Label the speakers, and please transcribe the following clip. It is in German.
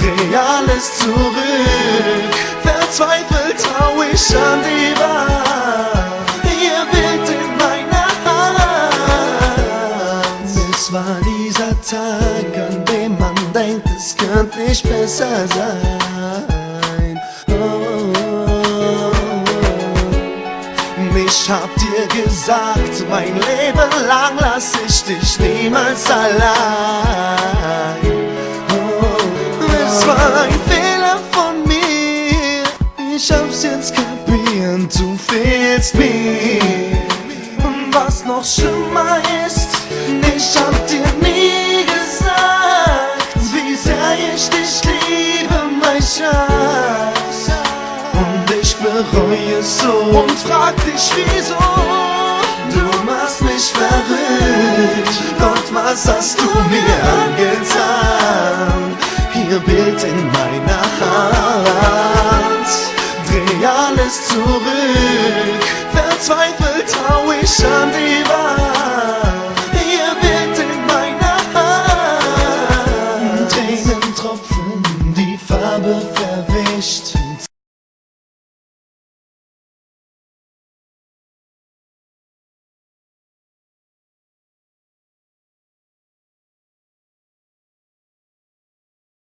Speaker 1: dreh alles zurück. Verzweifelt trau ich an die Wand, ihr Bild in meiner Hand. Es war dieser Tag, an dem man denkt, es könnte nicht besser sein. Ich hab dir gesagt, mein Leben lang lass ich dich niemals allein. Es war ein Fehler von mir, ich hab's jetzt kapiert, du fehlst mir. Und was noch schlimmer ist, ich hab dir nie gesagt, wie sehr ich dich liebe, mein Schatz. Und ich bereue es so und frag dich wieso. Du machst mich verrückt, Gott, was hast du mir angetan? Ihr Bild in meiner Hand, dreh alles zurück.